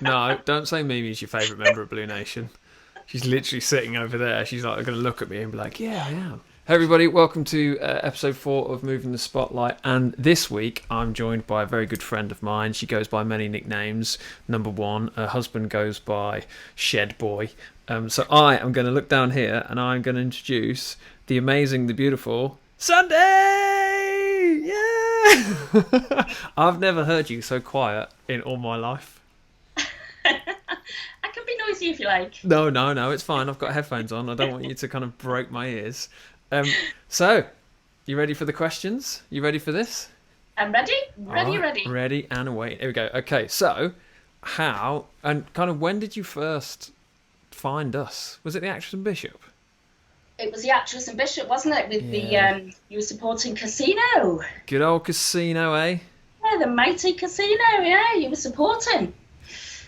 No, don't say Mimi's your favourite member of Blue Nation. She's literally sitting over there. She's like going to look at me and be like, yeah, I am. Hey everybody, welcome to episode 4 of Moving the Spotlight. And this week I'm joined by a very good friend of mine. She goes by many nicknames. Number 1, her husband goes by Shed Boy. So I am going to look down here and I'm going to introduce the amazing, the beautiful Sandi! Yeah! I've never heard you so quiet in all my life. I can be noisy if you like. No, it's fine. I've got headphones on. I don't want you to kind of break my ears. So, you ready for the questions? You ready for this? I'm ready. Ready and waiting. Here we go. Okay, so how and kind of when did you first find us? Was it the Actress and Bishop? It was the Actress and Bishop, wasn't it? With the you were supporting Casino. Good old Casino, eh? Yeah, the mighty Casino. Yeah, you were supporting.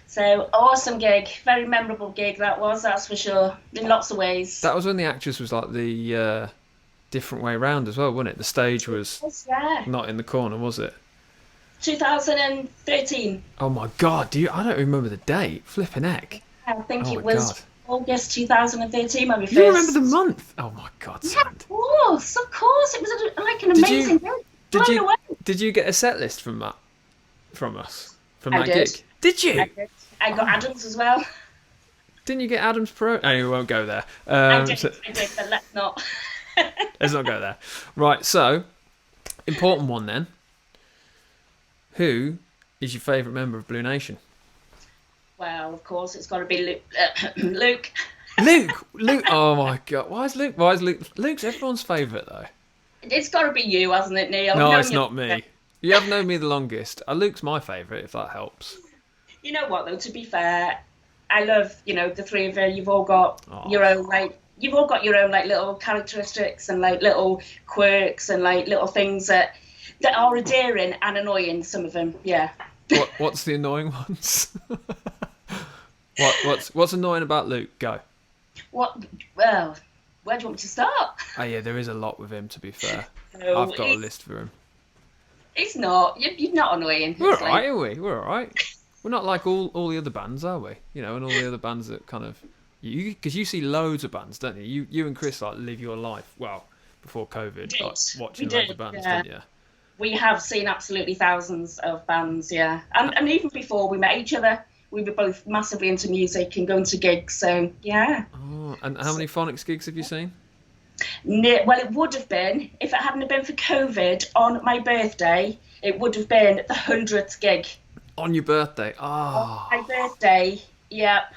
So awesome gig, very memorable gig that was. That's for sure. In lots of ways. That was when the Actress was like the different way round as well, wasn't it? The stage was not in the corner, was it? 2013. Oh my God! I don't remember the date. Flipping heck. I think it was August 2013 when we first. You remember the month? Oh my God! Yeah, of course. It was like an amazing gig. Did you get a set list from that? From us? From that did. Gig? Did you? I got Adams as well. Didn't you get Adams Pro? Anyway, we won't go there. I did, but let's not. Let's not go there. Right, so, important one then. Who is your favourite member of Blue Nation? Well, of course, it's got to be Luke. Luke. Oh my God. Why is Luke? Luke's everyone's favourite though. It's got to be you, hasn't it, Neil? No, it's not me. You have known me the longest. Luke's my favourite, if that helps. You know what, though, to be fair, I love, the three of you. You've all got your own, little characteristics and, little quirks and, little things that are endearing and annoying, some of them, yeah. What's the annoying ones? What's annoying about Luke? Go. Well, where do you want me to start? Oh, yeah, there is a lot with him, to be fair. No, I've got a list for him. It's not. You're not annoying. We're all right, are we? We're all right. We're not like all the other bands, are we? And all the other bands that kind of... Because you see loads of bands, don't you? You and Chris, live your life, well, before COVID, watching loads of bands, didn't you? We have seen absolutely thousands of bands, yeah. And even before we met each other, we were both massively into music and going to gigs, so, yeah. Oh, and how many Phonics gigs have you seen? Well, it would have been, if it hadn't been for COVID, on my birthday, it would have been the 100th gig. On your birthday? Oh. On my birthday, yep.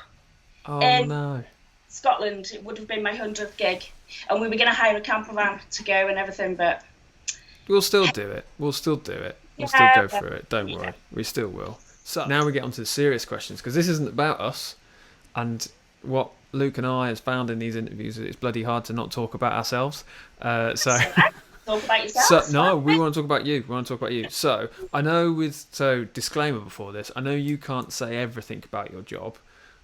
Oh, in Scotland, it would have been my 100th gig. And we were going to hire a camper van to go and everything, but... We'll still do it. We'll still go through it. Don't worry. We still will. So now we get on to the serious questions, because this isn't about us. And what Luke and I has found in these interviews, it's bloody hard to not talk about ourselves. Talk about yourself. No, we want to talk about you. So I know disclaimer before this, I know you can't say everything about your job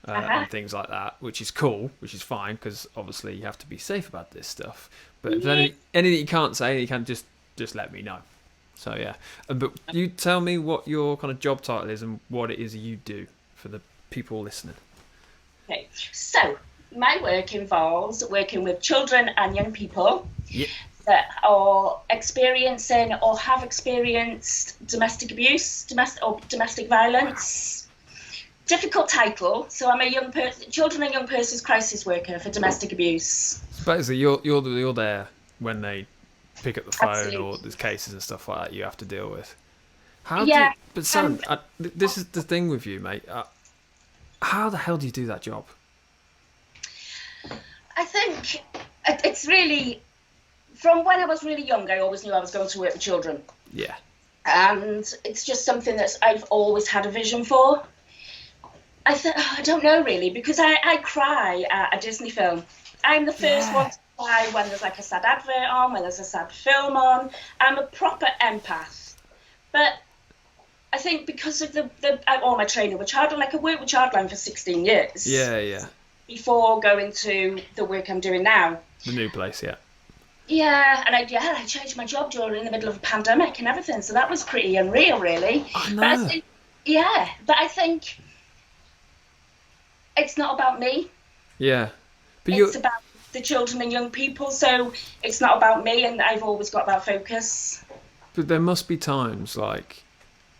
and things like that, which is cool, which is fine, because obviously you have to be safe about this stuff. But if there's anything you can't say, you can just let me know. So yeah, but you tell me what your kind of job title is and what it is you do for the people listening. Okay, so my work involves working with children and young people that are experiencing or have experienced domestic abuse, domestic violence. Wow. Difficult title. So I'm a children and young persons crisis worker for domestic abuse. So basically, you're there when they pick up the phone. Absolutely. Or there's cases and stuff like that you have to deal with. But Sam, this is the thing with you, mate. How the hell do you do that job? I think it's really, from when I was really young, I always knew I was going to work with children. Yeah. And it's just something that I've always had a vision for. I don't know really, because I cry at a Disney film. I'm the first one to cry when there's a sad advert on, when there's a sad film on. I'm a proper empath. But I think because of all my training with Childline, I worked with Childline for 16 years. Yeah. Before going to the work I'm doing now. The new place, yeah. Yeah, and I changed my job during the middle of a pandemic and everything, so that was pretty unreal, really. I know. But I think it's not about me. Yeah. But It's about the children and young people. So it's not about me, and I've always got that focus. but there must be times like,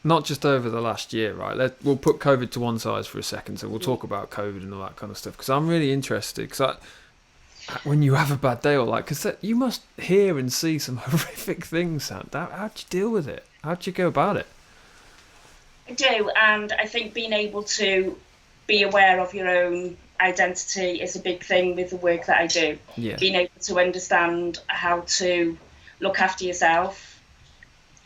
not just over the last year, right? We'll put COVID to one side for a second, so we'll talk about COVID and all that kind of stuff, because I'm really interested. Because when you have a bad day or like, because you must hear and see some horrific things, Sam. How'd you deal with it? How'd you go about it? I do, and I think being able to be aware of your own identity is a big thing with the work that I do. Yeah. Being able to understand how to look after yourself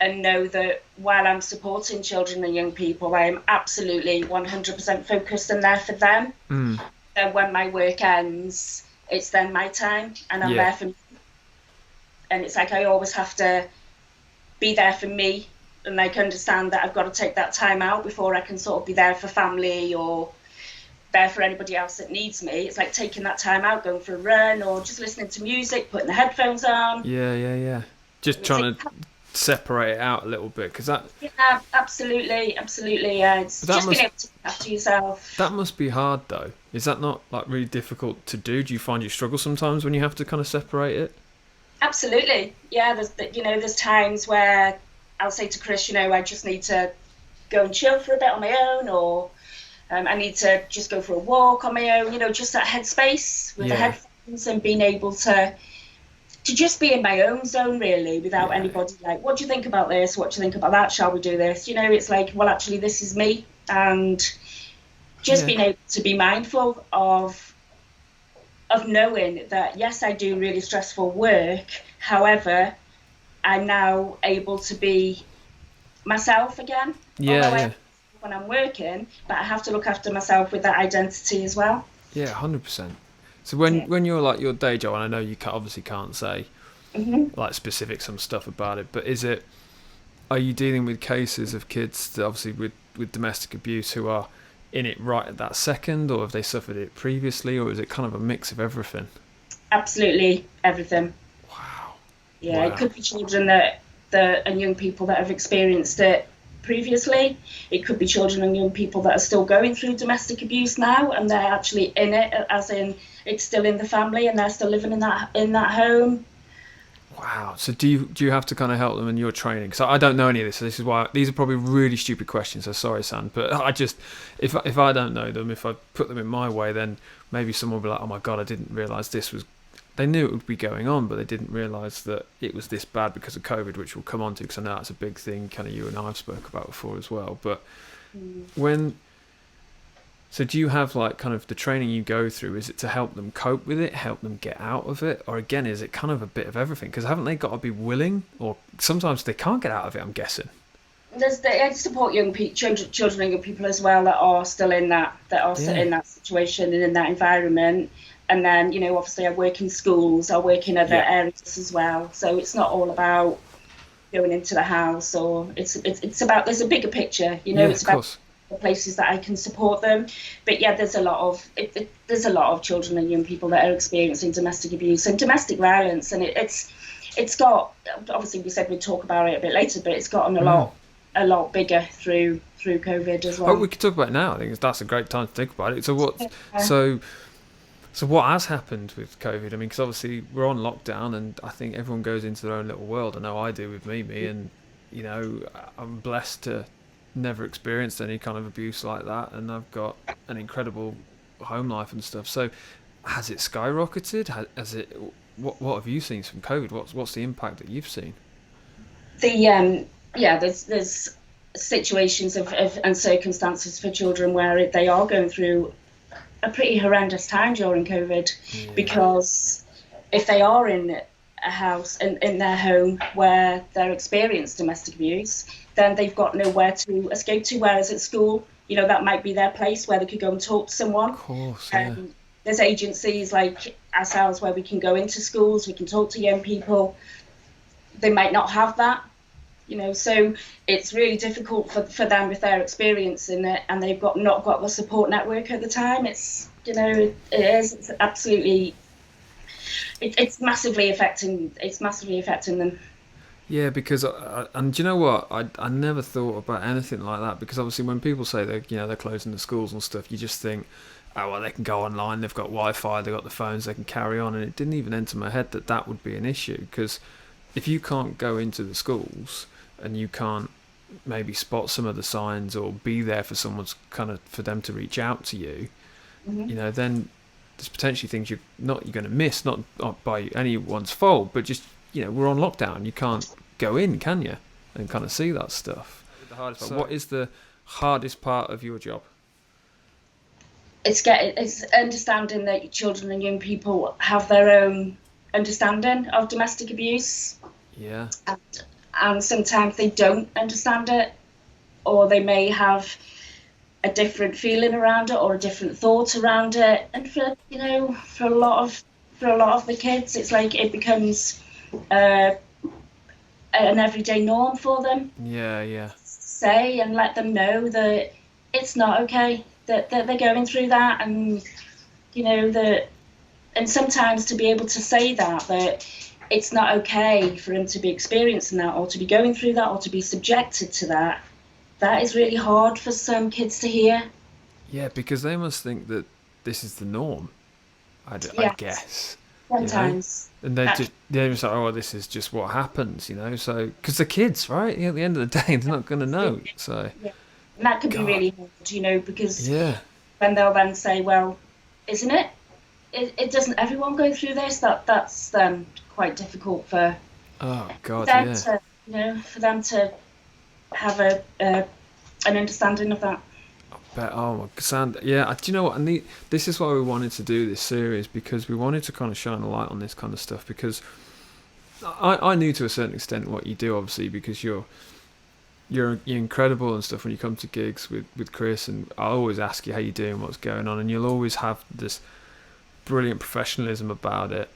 and know that while I'm supporting children and young people, I am absolutely 100% focused and there for them. Mm. Then when my work ends, it's then my time, and I'm Yeah. there for me. And it's like I always have to be there for me, and like understand that I've got to take that time out before I can sort of be there for family or there for anybody else that needs me. It's like taking that time out, going for a run, or just listening to music, putting the headphones on. Yeah. Just trying to separate it out a little bit, because Yeah, absolutely. Yeah, it's just being able to look after yourself. that must be hard though. Is that not like really difficult to do? Do you find you struggle sometimes when you have to kind of separate it? Absolutely, yeah. There's times where I'll say to Chris, I just need to go and chill for a bit on my own, or I need to just go for a walk on my own. Just that headspace with the headphones and being able to just be in my own zone, really, without anybody like, what do you think about this? What do you think about that? Shall we do this? It's like, well, actually, this is me, and just being able to be mindful of knowing that, yes, I do really stressful work. However, I'm now able to be myself again. Yeah. When I'm working, but I have to look after myself with that identity as well. Yeah, 100%. So when you're like your day job, and I know you obviously can't say like specific some stuff about it, but are you dealing with cases of kids that obviously with domestic abuse who are in it right at that second, or have they suffered it previously, or is it kind of a mix of everything? Absolutely everything. Wow. Yeah, wow. It could be children and young people that have experienced it previously. It could be children and young people that are still going through domestic abuse now, and they're actually in it, as in it's still in the family and they're still living in that home. Wow. So do you have to kind of help them in your training? Because I don't know any of this. So this is why these are probably really stupid questions. So sorry, San, but I just if I don't know them, if I put them in my way, then maybe someone will be like, oh my god, I didn't realise this was. They knew it would be going on, but they didn't realise that it was this bad because of COVID, which we'll come on to, because I know that's a big thing kind of you and I have spoke about before as well. But so do you have like kind of the training you go through, is it to help them cope with it, help them get out of it? Or again, is it kind of a bit of everything? Because haven't they got to be willing, or sometimes they can't get out of it, I'm guessing. I support children and young people as well that are still in that in that situation and in that environment. And then, obviously I work in schools, I work in other areas as well. So it's not all about going into the house, or it's about, there's a bigger picture, it's about the places that I can support them. But yeah, there's a lot of children and young people that are experiencing domestic abuse and domestic violence. And it's got, obviously we said we'd talk about it a bit later, but it's gotten a lot bigger through COVID as well. Oh, we could talk about it now. I think that's a great time to think about it. So what has happened with COVID? I mean, because obviously we're on lockdown, and I think everyone goes into their own little world. I know I do with Mimi, and I'm blessed to never experienced any kind of abuse like that, and I've got an incredible home life and stuff. So, has it skyrocketed? Has it? What have you seen from COVID? What's the impact that you've seen? There's situations and circumstances for children where they are going through a pretty horrendous time during COVID, because if they are in a house in their home where they're experiencing domestic abuse, then they've got nowhere to escape to. Whereas at school, that might be their place where they could go and talk to someone. Of course, yeah. There's agencies like ourselves where we can go into schools, we can talk to young people. They might not have that, so it's really difficult for them if they're experiencing it and they've not got the support network at the time. It's it's absolutely, it's massively affecting them. Yeah, because and do you know what? I never thought about anything like that, because obviously when people say they're closing the schools and stuff, you just think, oh well, they can go online, they've got Wi-Fi, they've got the phones, they can carry on, and it didn't even enter my head that that would be an issue, because if you can't go into the schools and you can't maybe spot some of the signs or be there for someone's kind of for them to reach out to you, then there's potentially things you're going to miss, not by anyone's fault, but just we're on lockdown. You can't go in, can you, and kind of see that stuff. The hardest part. So, what is the hardest part of your job? It's understanding that children and young people have their own understanding of domestic abuse. Yeah. And sometimes they don't understand it, or they may have a different feeling around it or a different thought around it. And for a lot of the kids, it's like it becomes an everyday norm for them. Yeah. Say and let them know that it's not okay, that they're going through that, and and sometimes to be able to say that it's not okay for them to be experiencing that, or to be going through that, or to be subjected to that. That is really hard for some kids to hear. Yeah, because they must think that this is the norm. I guess. Sometimes. And they're just like, oh, this is just what happens, So, because they're kids, right? At the end of the day, they're not going to know. So. Yeah. And that could be really hard, because when they'll then say, well, isn't it? It doesn't everyone go through this? That's quite difficult for them to, for them to have an understanding of that. But Sand, yeah. Do you know what? And this is why we wanted to do this series, because we wanted to kind of shine a light on this kind of stuff. Because I knew to a certain extent what you do, obviously, because you're incredible and stuff when you come to gigs with Chris, and I always ask you how you doing, what's going on, and you'll always have this brilliant professionalism about it,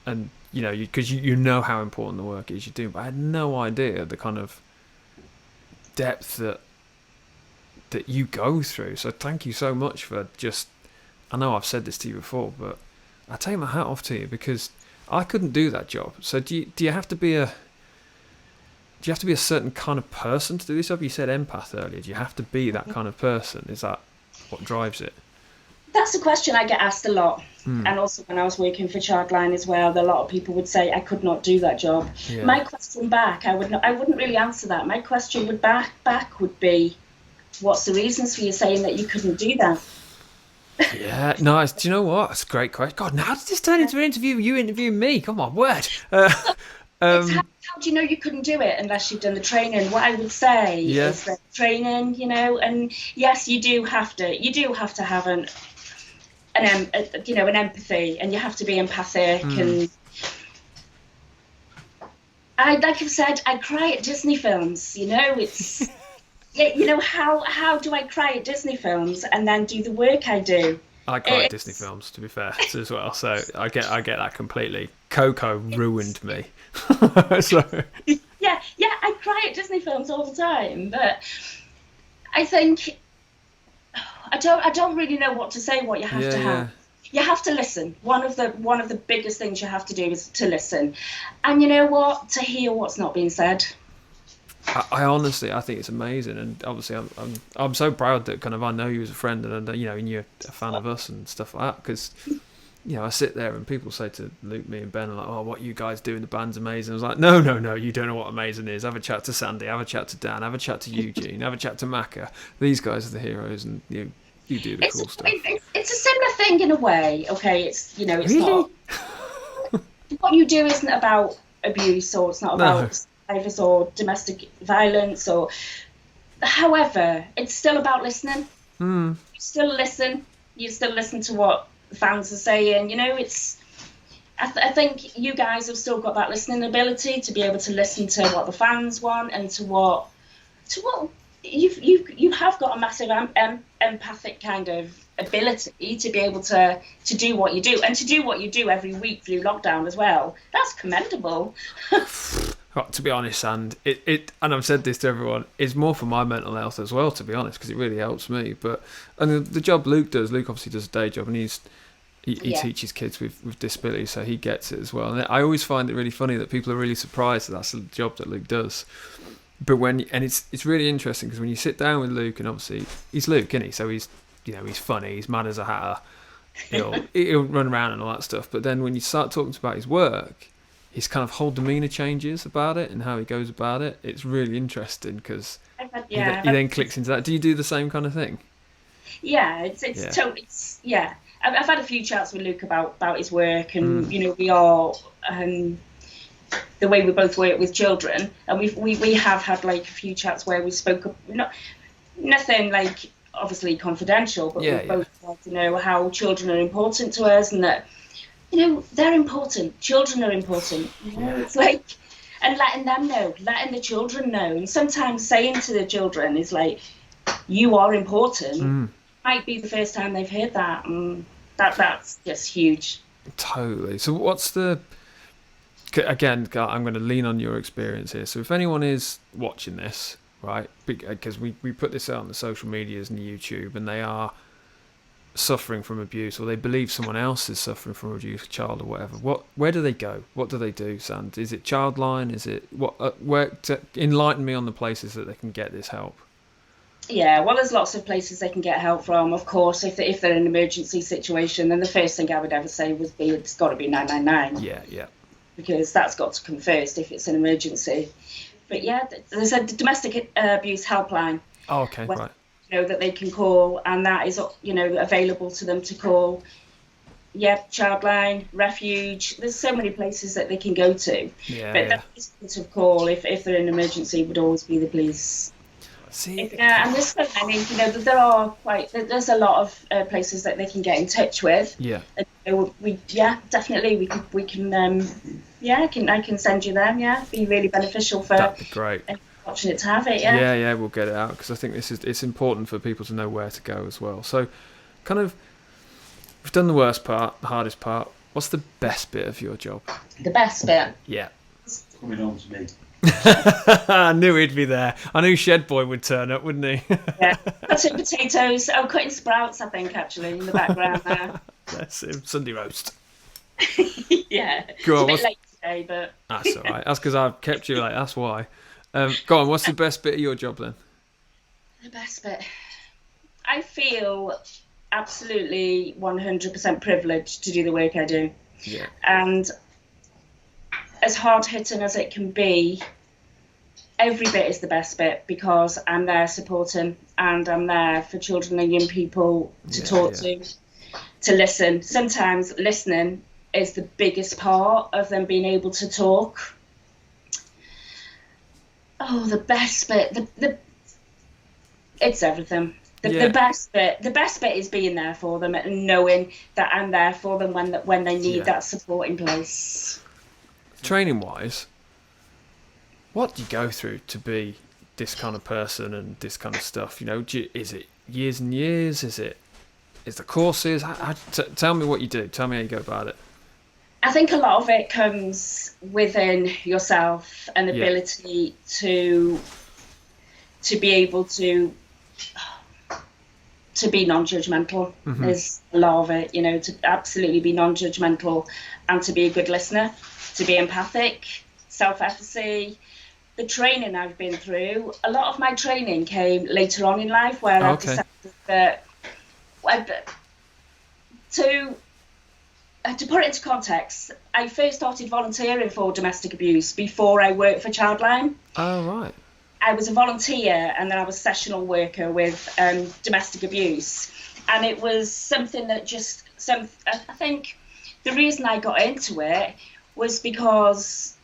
and because you know how important the work is you're doing. But I had no idea the kind of depth that you go through. So thank you so much for just. I know I've said this to you before, but I take my hat off to you, because I couldn't do that job. So do you have to be a certain kind of person to do this job? You said empath earlier. Do you have to be that kind of person? Is that what drives it? That's a question I get asked a lot. And also when I was working for Childline as well, a lot of people would say I could not do that job. Yeah. My question back, I wouldn't really answer that. My question would would be, what's the reasons for you saying that you couldn't do that? Yeah, nice. Do you know what? That's a great question. God, now does this turn into an interview? You interviewing me? Come on, word. How do you know you couldn't do it unless you've done the training? What I would say is that training, and yes, you do have to have an empathy, and you have to be empathic. And like I've said, I cry at Disney films. It's how do I cry at Disney films and then do the work I do? I cry at Disney films, to be fair, as well. So I get that completely. Coco ruined me. So. Yeah, I cry at Disney films all the time, but I think I don't really know what to say. What you have to have. You have to listen. One of the biggest things you have to do is to listen, and to hear what's not being said. I honestly, I think it's amazing, and obviously, I'm so proud that kind of I know you as a friend, and and you're a fan of us and stuff like that. Because I sit there and people say to Luke, me, and Ben, like, "Oh, what you guys do in the band's amazing." I was like, "No, you don't know what amazing is. Have a chat to Sandy, have a chat to Dan, have a chat to Eugene, have a chat to Macca. These guys are the heroes, and you do the cool stuff." It's a similar thing in a way. Okay, it's it's really? not. What you do isn't about abuse, or it's not about survivors or domestic violence, or. However, it's still about listening. You still listen. You still listen to what the fans are saying. I think you guys have still got that listening ability to be able to listen to what the fans want, and to what you have got a massive empathic kind of ability to be able to do what you do, and to do what you do every week through lockdown as well. That's commendable. To be honest, and and I've said this to everyone, it's more for my mental health as well, to be honest, because it really helps me. And the job Luke does, Luke obviously does a day job, and he's He teaches kids with disabilities, so he gets it as well. And I always find it really funny that people are really surprised that that's the job that Luke does. But it's really interesting because when you sit down with Luke, and obviously he's Luke, isn't he? So he's funny, he's mad as a hatter, he'll run around and all that stuff. But then when you start talking about his work, his kind of whole demeanour changes about it and how he goes about it. It's really interesting because he then clicks into that. Do you do the same kind of thing? Yeah, it's totally. I've had a few chats with Luke about his work, and we are the way we both work with children, and we have had like a few chats where we spoke nothing like obviously confidential, but we both want to know how children are important to us, and that they're important. Children are important. It's like, and letting them know, letting the children know, and sometimes saying to the children is like, you are important. Might be the first time they've heard that, and that's just huge. Totally. So what's the, again, I'm going to lean on your experience here. So if anyone is watching this, right, because we put this out on the social medias and YouTube, and they are suffering from abuse, or they believe someone else is suffering from abuse, a child or whatever, where do they go? What do they do, Sand? Is it Childline? Is it where to enlighten me on the places that they can get this help? Yeah, well, there's lots of places they can get help from. Of course, if they're in an emergency situation, then the first thing I would ever say would be it's got to be 999. Yeah. Because that's got to come first if it's an emergency. But yeah, there's a domestic abuse helpline. Oh, okay, right. That they can call, and that is available to them to call. Yeah, Childline, Refuge. There's so many places that they can go to. But the first point of call if they're in an emergency would always be the police. See, and there's so many, there's a lot of places that they can get in touch with. Yeah. Definitely we can I can send you them. Yeah, be really beneficial for. That'd be great. Fortunate to have it. Yeah, we'll get it out because I think it's important for people to know where to go as well. So, kind of, we've done the worst part, the hardest part. What's the best bit of your job? The best bit. Yeah. Coming on to me. I knew he'd be there. I knew Shed Boy would turn up, wouldn't he? Yeah, cutting potatoes. Oh, cutting sprouts, I think, actually, in the background there. That's him. Sunday roast. Yeah. Go on, it's a bit late today, but... That's all right. That's because I've kept you late, that's why. Go on, what's the best bit of your job then? The best bit? I feel absolutely 100% privileged to do the work I do. Yeah. And as hard-hitting as it can be, every bit is the best bit because I'm there supporting, and I'm there for children and young people to talk to listen. Sometimes listening is the biggest part of them being able to talk. Oh, the best bit, it's everything. The best bit is being there for them and knowing that I'm there for them when they need that support in place. Training wise, what do you go through to be this kind of person and this kind of stuff? Is it years and years? Is the courses? Tell me what you do. Tell me how you go about it. I think a lot of it comes within yourself and the ability to be able to be non-judgmental. Is a lot of it, to absolutely be non-judgmental and to be a good listener, to be empathic, self-efficacy. The training I've been through, a lot of my training came later on in life where I've decided that to put it into context, I first started volunteering for domestic abuse before I worked for Childline. Oh, right. I was a volunteer and then I was a sessional worker with domestic abuse. And it was something that I think the reason I got into it was because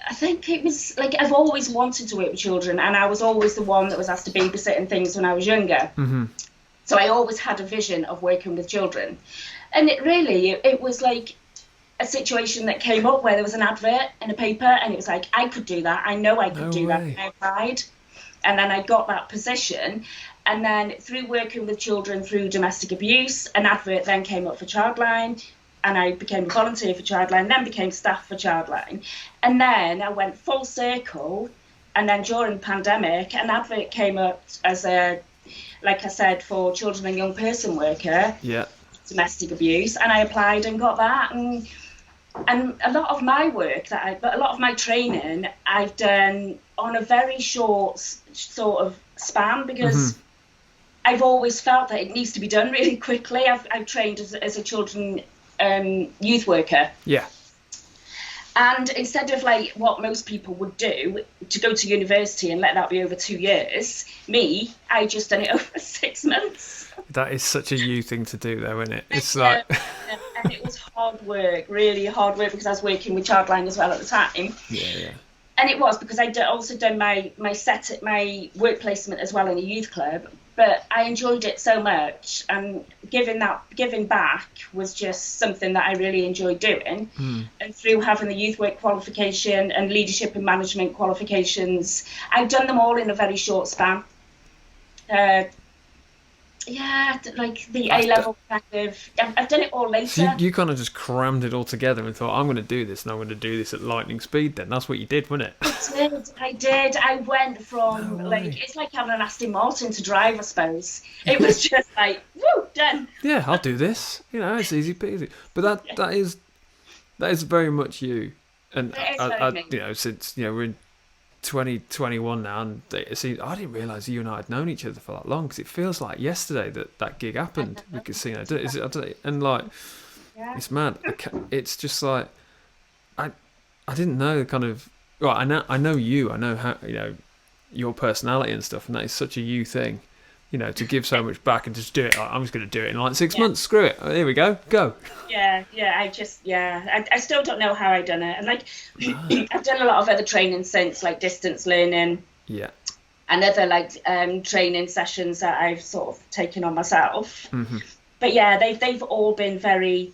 I think it was like I've always wanted to work with children, and I was always the one that was asked to babysit and things when I was younger. So I always had a vision of working with children. And it was like a situation that came up where there was an advert in a paper and it was like, I could do that. I know I could do that. And I applied. And then I got that position. And then through working with children through domestic abuse, an advert then came up for Childline. And I became a volunteer for Childline, then became staff for Childline. And then I went full circle. And then during the pandemic, an advert came up as like I said, for children and young person worker. Yeah. domestic abuse, and I applied and got that. And a lot of my work but a lot of my training I've done on a very short sort of span, because I've always felt that it needs to be done really quickly. I've trained as a children youth worker. Yeah. And instead of like what most people would do, to go to university and let that be over 2 years, I just done it over 6 months. That is such a you thing to do, though, isn't it? It's and it was hard work, really hard work, because I was working with Childline as well at the time. Yeah. And it was because I'd also done my work placement as well in a youth club. But I enjoyed it so much, and giving back was just something that I really enjoyed doing. And through having the youth work qualification and leadership and management qualifications, I've done them all in a very short span. Like the A-level kind of, I've done it all later. So you kind of just crammed it all together and thought, I'm going to do this, and I'm going to do this at lightning speed then. That's what you did, wasn't it? I did. I went from, it's like having an Aston Martin to drive, I suppose. It was just like, woo, done. Yeah, I'll do this. It's easy peasy. But that is very much you. And since we're in 2021 now, and I didn't realise you and I had known each other for that long, because it feels like yesterday that gig happened with Casino. It's mad. It's just like I didn't know the kind of, well, I know you. I know how your personality and stuff, and that is such a you thing. To give so much back and just do it. I'm just going to do it in like 6 months. Screw it. Here we go. Yeah. I still don't know how I done it. And I've done a lot of other training since, like distance learning. Yeah. And other training sessions that I've sort of taken on myself. But yeah, they've all been very,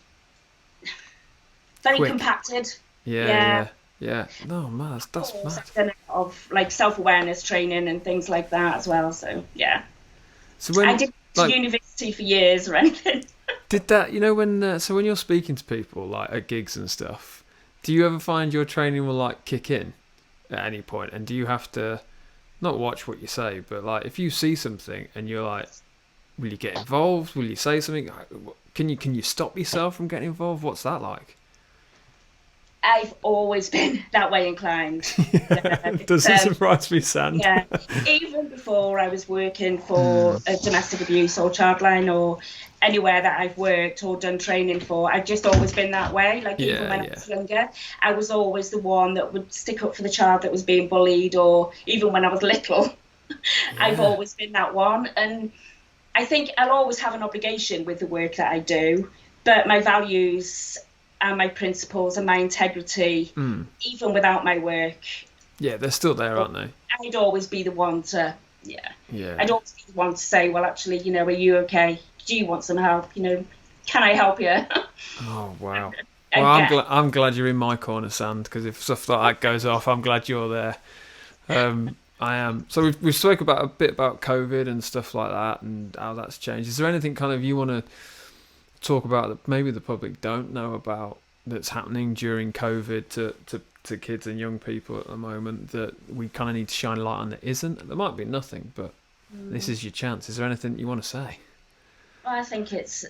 very quick. Compacted. Yeah. No, man, that's mad. I've done a lot of self-awareness training and things like that as well. So yeah. So I didn't go to university for years or anything. Did that, when you're speaking to people like at gigs and stuff, do you ever find your training will kick in at any point? And do you have to not watch what you say, but if you see something and you're like, will you get involved? Will you say something? Can you stop yourself from getting involved? What's that like? I've always been that way inclined. Doesn't surprise me, Sand. Yeah, even before I was working for a domestic abuse or Childline or anywhere that I've worked or done training for, I've just always been that way. Even when I was younger, I was always the one that would stick up for the child that was being bullied, or even when I was little, I've always been that one. And I think I'll always have an obligation with the work that I do, but my values and my principles and my integrity, even without my work. Yeah, they're still there, aren't they? I'd always be the one to, I'd always be the one to say, well, actually, are you okay? Do you want some help? Can I help you? Oh, wow. Well, I'm glad you're in my corner, Sand, because if stuff like that goes off, I'm glad you're there. I am. So we've spoke about a bit about COVID and stuff like that and how that's changed. Is there anything kind of you want to talk about that maybe the public don't know about that's happening during COVID to kids and young people at the moment that we kind of need to shine a light on that isn't? There might be nothing, but this is your chance. Is there anything you want to say? Well, I think it's,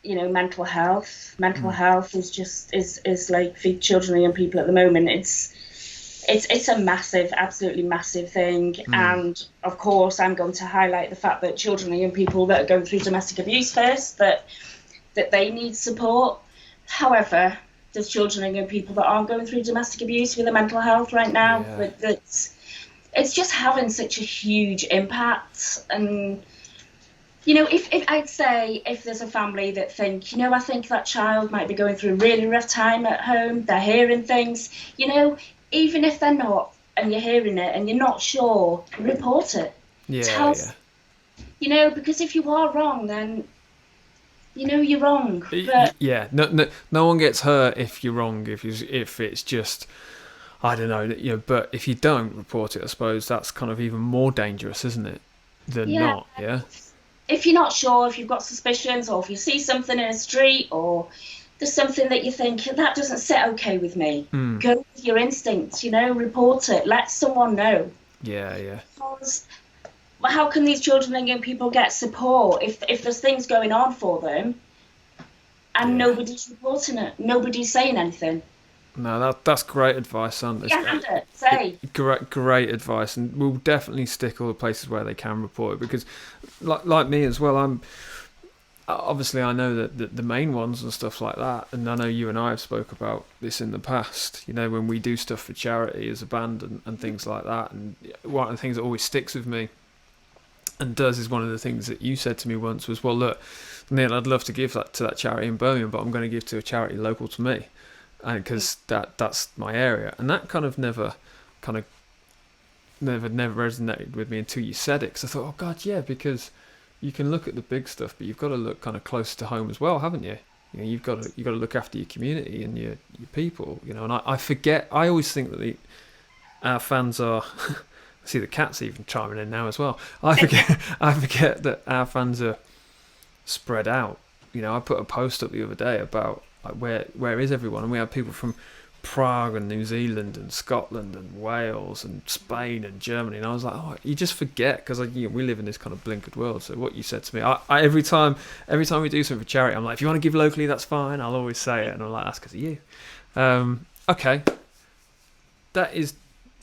mental health. Mental health is like for children and young people at the moment. It's a massive, absolutely massive thing. And of course, I'm going to highlight the fact that children and young people that are going through domestic abuse first, that they need support. However, there's children and young people that aren't going through domestic abuse with their mental health right now. But it's just having such a huge impact. And, if I'd say if there's a family that think, I think that child might be going through a really rough time at home, they're hearing things, even if they're not, and you're hearing it and you're not sure, report it. Tell us, because if you are wrong, then you're wrong. But no one gets hurt if you're wrong. If it's just, I don't know, but if you don't report it, I suppose that's kind of even more dangerous, isn't it? Than not. Yeah. If you're not sure, if you've got suspicions, or if you see something in a street, or there's something that you think that doesn't sit okay with me, go with your instincts. Report it. Let someone know. Yeah. Because how can these children and young people get support if there's things going on for them? and Yeah. nobody's reporting it. Nobody's saying anything. No, that's great advice, Sandi. Say. Great advice, and we'll definitely stick all the places where they can report it, because, like me as well, I'm obviously I know that the main ones and stuff like that, and I know you and I have spoke about this in the past. You know, when we do stuff for charity as a band and things like that, and one of the things that always sticks with me and does is one of the things that you said to me once was, well, look, Neil, I'd love to give that to that charity in Birmingham, but I'm going to give to a charity local to me, and because that's my area. And that never resonated with me until you said it, because I thought, oh God, yeah, because you can look at the big stuff, but you've got to look kind of closer to home as well, haven't you? You know, you've got to look after your community and your people, you know. And I forget, I always think that our fans are I see the cat's even chiming in now as well. I forget that our fans are spread out. You know, I put a post up the other day about like where is everyone, and we have people from Prague and New Zealand and Scotland and Wales and Spain and Germany, and I was like, oh, you just forget, because we live in this kind of blinkered world. So what you said to me, I every time we do something for charity, I'm like, if you want to give locally, that's fine. I'll always say it, and I'm like, that's because of you. Okay, that is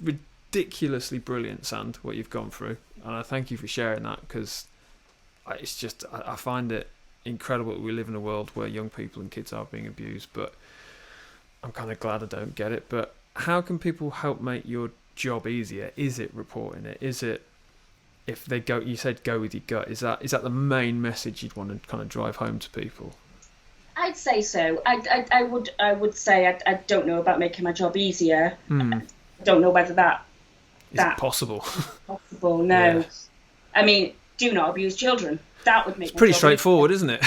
ridiculously brilliant, Sand, what you've gone through, and I thank you for sharing that, because it's just I find it incredible that we live in a world where young people and kids are being abused, but I'm kind of glad I don't get it. But how can people help make your job easier? Is it reporting it? Is it, if they go, you said go with your gut, is that the main message you'd want to kind of drive home to people? I'd say so. I would say I don't know about making my job easier. I don't know whether that is it possible. Possible, no. Yeah. I mean, do not abuse children. That would make it's pretty straightforward, isn't it?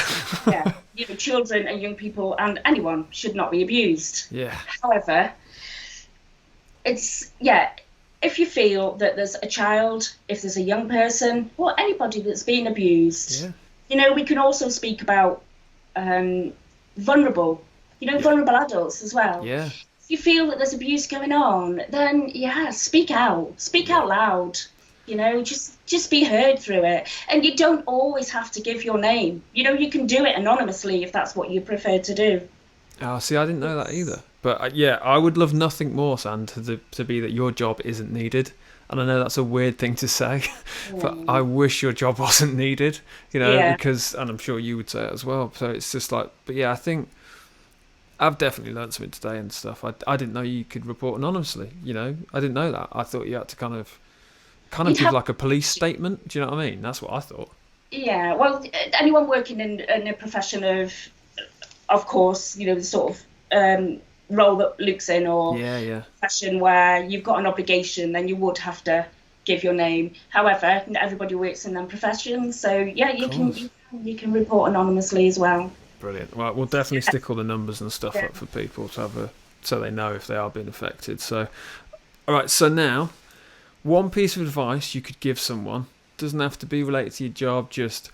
Yeah, you know, children and young people and anyone should not be abused. Yeah. However, if you feel that there's a child, if there's a young person, or anybody that's been abused, you know, we can also speak about vulnerable adults as well. Yeah. If you feel that there's abuse going on, then speak out loud. You know, just be heard through it. And you don't always have to give your name. You know, you can do it anonymously if that's what you prefer to do. Oh, see, I didn't know that either. But I would love nothing more, Sand, to be that your job isn't needed. And I know that's a weird thing to say, but I wish your job wasn't needed, you know, because, and I'm sure you would say it as well. So it's just like, but yeah, I think I've definitely learned something today and stuff. I didn't know you could report anonymously, you know. I didn't know that. I thought you had to kind of give like a police statement. Do you know what I mean? That's what I thought. Yeah, well, anyone working in a profession of course, you know, the sort of role that Luke's in, or profession where you've got an obligation, then you would have to give your name. However, not everybody works in them professions, so you can report anonymously as well. Brilliant. Well, we'll definitely stick all the numbers and stuff up for people to have so they know if they are being affected. So, all right. So now, one piece of advice you could give someone, doesn't have to be related to your job, just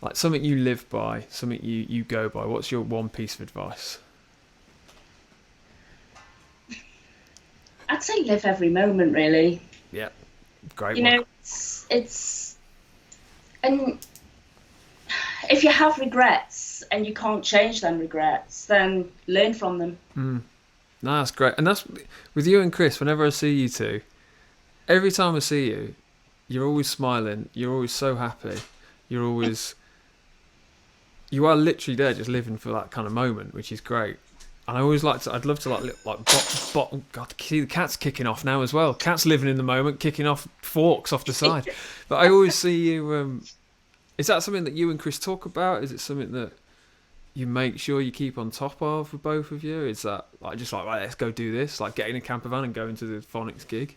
like something you live by, something you go by. What's your one piece of advice? I'd say live every moment, really. Yeah, great. You know, it's and if you have regrets and you can't change them regrets, then learn from them. No, that's great. And that's with you and Chris. Whenever I see you two, every time I see you, you're always smiling. You're always so happy. You are literally there, just living for that kind of moment, which is great. And I always I'd love to God, see the cat's kicking off now as well. Cat's living in the moment, kicking off forks off the side. But I always see you. Is that something that you and Chris talk about? Is it something that you make sure you keep on top of with both of you? Is that right, let's go do this, like getting a camper van and going to the Phonics gig?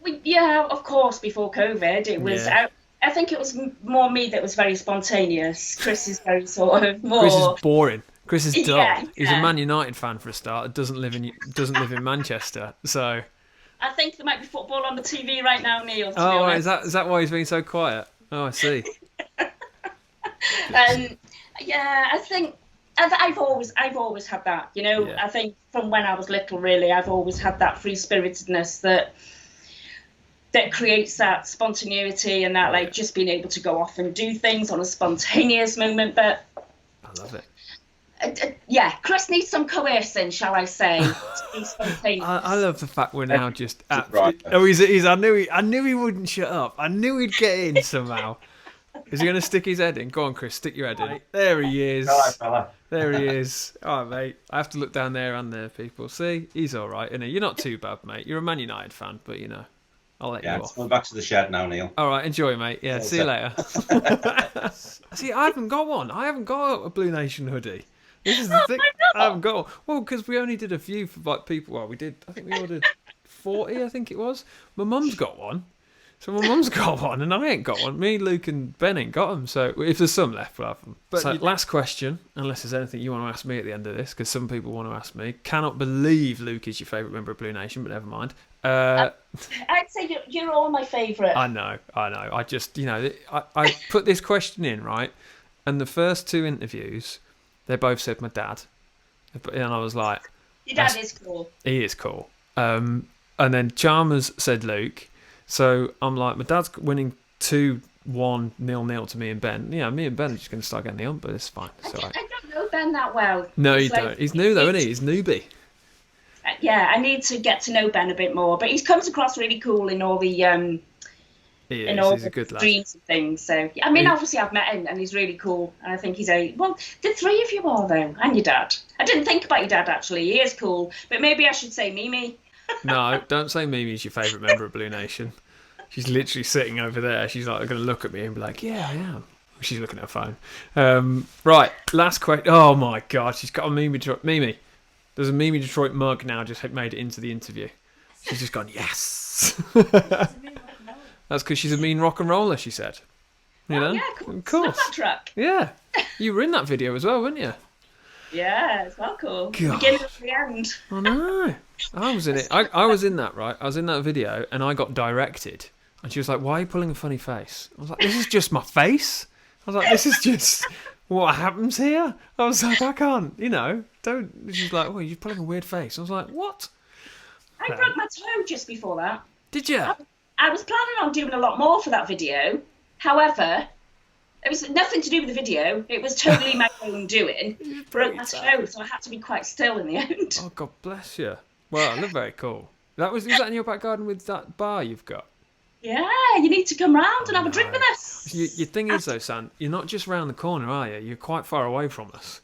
Of course, before COVID, it was out. I think it was more me that was very spontaneous. Chris is very sort of more. Chris is boring. Chris is dull. Yeah. He's a Man United fan for a start. Doesn't live in Manchester. So I think there might be football on the TV right now, Neil. Oh, is that why he's being so quiet? Oh, I see. I think I've always had that. You know, I think from when I was little, really, I've always had that free spiritedness that creates that spontaneity and that just being able to go off and do things on a spontaneous moment. But I love it. Yeah, Chris needs some coercing, shall I say? To be spontaneous. I love the fact we're now just Right. oh, he's I knew he wouldn't shut up. I knew he'd get in somehow. Is he going to stick his head in? Go on, Chris, stick your head in. There he is. Hello, fella. There he is. All right, mate. I have to look down there and there, people. See, he's all right, isn't he? You're not too bad, mate. You're a Man United fan, but I'll let you off. Going back to the shed now, Neil. All right, enjoy, mate. Yeah, see you later. See, I haven't got one. I haven't got a Blue Nation hoodie. This is the thing. I haven't got one. Well, because we only did a few for like people. Well, we did. I think we ordered 40. I think it was. My mum's got one. So my mum's got one, and I ain't got one. Me, Luke, and Ben ain't got them. So if there's some left, we'll have them. But so, last question, unless there's anything you want to ask me at the end of this, because some people want to ask me. Cannot believe Luke is your favourite member of Blue Nation, but never mind. I'd say you're all my favourite. I know. I just, I put this question in, right? And the first 2 interviews, they both said my dad. And I was like... Your dad is cool. He is cool. And then Chalmers said Luke. So I'm like, my dad's winning 2-1, 0-0 to me and Ben. Yeah, me and Ben are just going to start getting the ump, but it's fine. I don't know Ben that well. No, you don't. He's new though, isn't he? He's newbie. Yeah, I need to get to know Ben a bit more. But he comes across really cool in all the he's a good lad. Dreams and things. So I mean, obviously I've met him and he's really cool. And I think he's well, the 3 of you are though, and your dad. I didn't think about your dad actually. He is cool, but maybe I should say Mimi. No, don't say Mimi's your favourite member of Blue Nation. She's literally sitting over there. She's like going to look at me and be like, yeah, I am. She's looking at her phone. Right, last question. Oh my God, she's got a Mimi there's a Mimi Detroit mug now just made it into the interview. She's just gone, yes. That's because she's a mean rock and roller, she said. Yeah, cool. Of course. That truck. Yeah. You were in that video as well, weren't you? Yeah, it's well cool. God. Beginning to the end. I know. I was in it. I was in that, right? I was in that video and I got directed. And she was like, why are you pulling a funny face? I was like, this is just my face. I was like, this is just what happens here. I was like, I can't, don't. She's like, oh, you're pulling a weird face. I was like, what? I broke my toe just before that. Did you? I was planning on doing a lot more for that video. However, it was nothing to do with the video. It was totally my own doing. Broke my toe, so I had to be quite still in the end. Oh, God bless you. Well, look very cool. Was that in your back garden with that bar you've got? Yeah, you need to come round and have a drink with us. Your thing is, though, Sam, you're not just round the corner, are you? You're quite far away from us.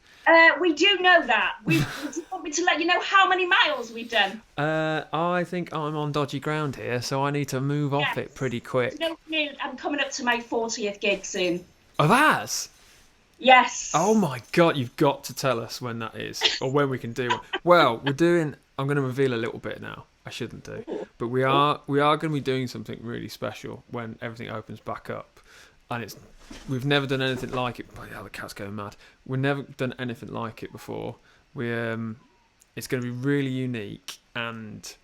We do know that. Do you want me to let you know how many miles we've done? I think I'm on dodgy ground here, so I need to move off it pretty quick. I'm coming up to my 40th gig soon. Of ours? Yes. Oh my God, you've got to tell us when that is, or when we can do one. Well, I'm going to reveal a little bit now. I shouldn't do, but we are going to be doing something really special when everything opens back up, and we've never done anything like it. Oh, yeah, the cat's going mad. We've never done anything like it before. It's going to be really unique, and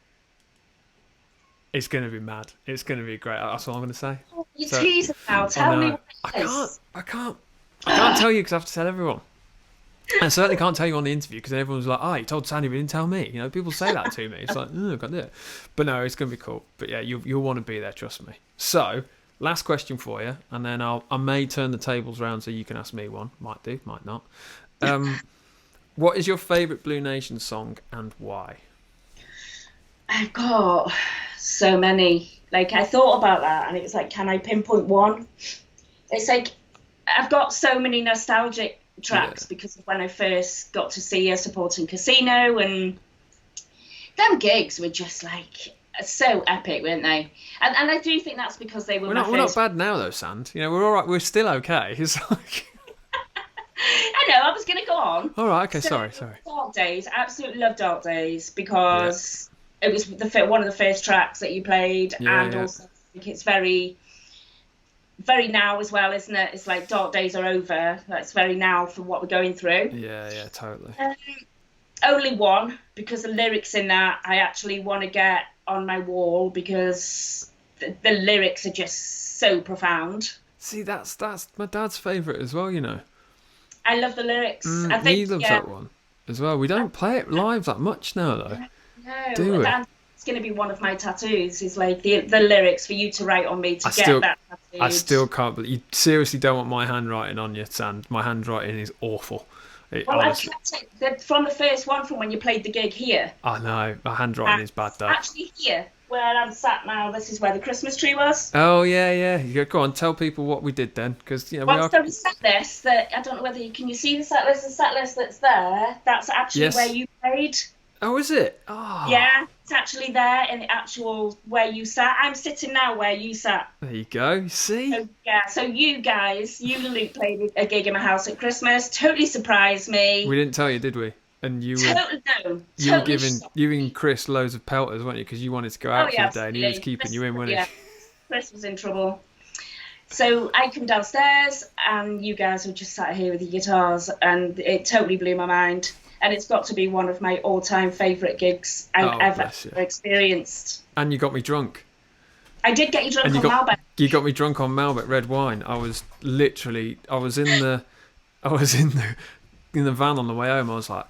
it's going to be mad. It's going to be great. That's all I'm going to say. You tease now. Tell me what it is. I can't tell you because I have to tell everyone. I certainly can't tell you on the interview because everyone's like, you told Sandy but didn't tell me. People say that to me. It's like, I can't do it. But no, it's going to be cool. But yeah, you'll want to be there, trust me. So, last question for you, and then I may turn the tables round so you can ask me one. Might do, might not. What is your favourite Blue Nation song and why? I've got so many. Like, I thought about that and it was like, can I pinpoint one? It's like, I've got so many nostalgic tracks because of when I first got to see her supporting Casino, and them gigs were just like so epic, weren't they? And I do think that's because they were we're not bad now though, Sand. We're all right. We're still okay. It's like I know. I was going to go on. All right. Okay. Sorry. Dark Days. I absolutely love Dark Days because it was one of the first tracks that you played, also I think it's very very now as well, isn't it? It's like dark days are over. That's very now for what we're going through. Yeah, totally. Only one, because the lyrics in that I actually want to get on my wall because the lyrics are just so profound. See, that's my dad's favourite as well, I love the lyrics. I think he loves that one as well. We don't play it live that much now, though. No, do we? It's going to be one of my tattoos. Is like the lyrics for you to write on me to get that tattooed. I still can't believe you seriously don't want my handwriting on you, Sand. My handwriting is awful. Well, I've Honestly, kept it from the first one, from when you played the gig here. I know my handwriting is bad though. Actually, here, where I'm sat now, this is where the Christmas tree was. Oh yeah. Go on, tell people what we did then, because we Once are. there was set list that I don't know whether can you see the set list. The set list that's there. That's actually Yes. where you played. Oh, is it? Oh. Yeah, it's actually there in the actual where you sat. I'm sitting now where you sat. There you go. You see? So, yeah, so you guys, you and Luke played a gig in my house at Christmas. Totally surprised me. We didn't tell you, did we? And you were Totally, no, you were totally giving shocked. you and Chris loads of pelters, weren't you? Because you wanted to go out for the day, and he was absolutely. keeping you in, wasn't Yeah, Chris was in trouble. So I come downstairs, and you guys were just sat here with your guitars, and it totally blew my mind. And it's got to be one of my all-time favourite gigs I've Oh, ever bless you. experienced. And you got me drunk. I did get you drunk And on Malbec. You got me drunk on Malbec red wine. I was in the van on the way home. I was like,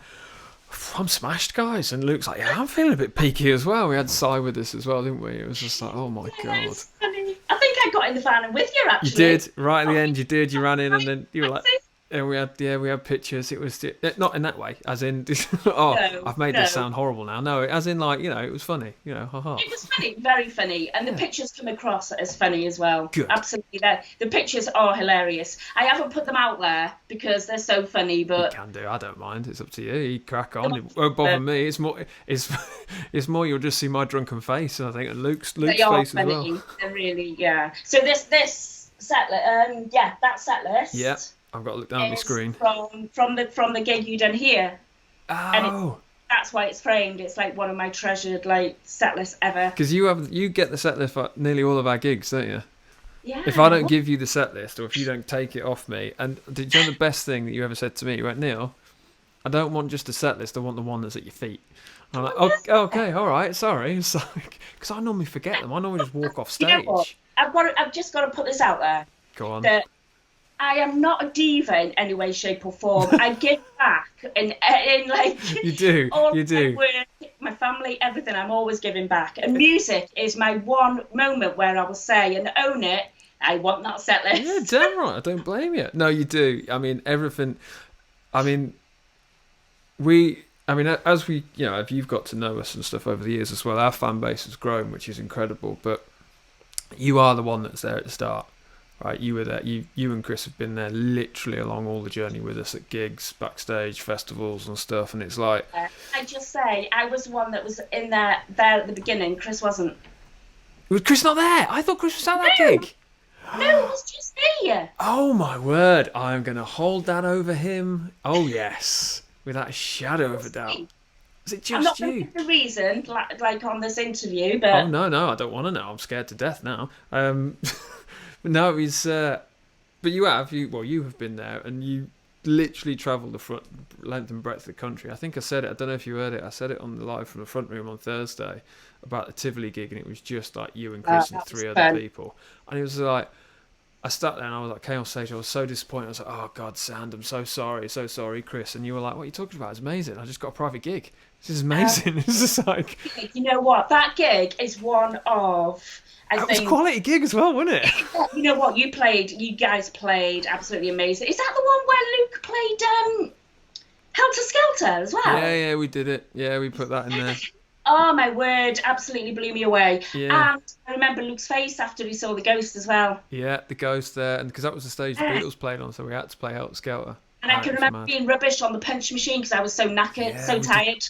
I'm smashed, guys. And Luke's like, yeah, I'm feeling a bit peaky as well. We had Si with us as well, didn't we? It was just like, oh my God. It's funny. I think I got in the van and with you, actually. You did, right at the end, you did. You ran in and then you were like, and we had pictures. It was not in that way, as in, No, I've made this sound horrible now. No, as in like, it was funny, haha. It was funny, very funny, and the pictures come across as funny as well. Good. Absolutely, the pictures are hilarious. I haven't put them out there because they're so funny, but You can do. I don't mind. It's up to you. You crack on. It won't bother me. It's it's more. You'll just see my drunken face, and I think and Luke's they are face funny. as well. They're really, yeah. So this set list, that set list. Yeah, I've got to look down at my is screen. from the gig you done here. Oh, That's why it's framed. It's like one of my treasured set lists ever. because you get the set list for nearly all of our gigs, don't you? Yeah. If I don't give you the set list, or if you don't take it off me, and did you know the best thing that you ever said to me? You went, Neil, I don't want just a set list. I want the one that's at your feet. I'm like, okay, all right, sorry. It's like, because I normally forget them. I normally just walk off stage. You know what? I've just got to put this out there. Go on. That I am not a diva in any way, shape, or form. I give back in like You do. all You do. my work, my family, everything. I'm always giving back, and music is my one moment where I will say and own it. I want that set list. Yeah, damn right. I don't blame you. No, you do. I mean, everything. I mean, as we, if you've got to know us and stuff over the years as well, our fan base has grown, which is incredible. But you are the one that's there at the start, right? You were there. You and Chris have been there literally along all the journey with us at gigs, backstage, festivals and stuff. And it's like, I just say I was the one that was in there at the beginning. Chris wasn't. was Chris not there? I thought Chris was at that gig. No, it was just me. Oh my word! I'm gonna hold that over him. Oh yes, without a shadow of a doubt. Is it I'm not just going to you? give the reason, like on this interview, but Oh no, I don't want to know. I'm scared to death now. No, it's. But you have been there, and you literally travelled the length and breadth of the country. I think I said it. I don't know if you heard it. I said it on the live from the front room on Thursday about the Tivoli gig, and it was just like you and Chris and that was 3 fun. other people, and it was like. I sat there and I was like, Chaos Stage, I was so disappointed. I was like, oh God, Sand, I'm so sorry, Chris. And you were like, what are you talking about? It's amazing. I just got a private gig. This is amazing. It's just like... You know what? That gig is one of... It was a quality gig as well, wasn't it? You know what? You guys played absolutely amazing. Is that the one where Luke played Helter Skelter as well? Yeah, we did it. Yeah, we put that in there. Oh, my word. Absolutely blew me away. Yeah. And I remember Luke's face after he saw the ghost as well. Yeah, the ghost there. And because that was the stage the Beatles played on, so we had to play Helter Skelter. And I can remember being rubbish on the punch machine because I was so knackered, so tired.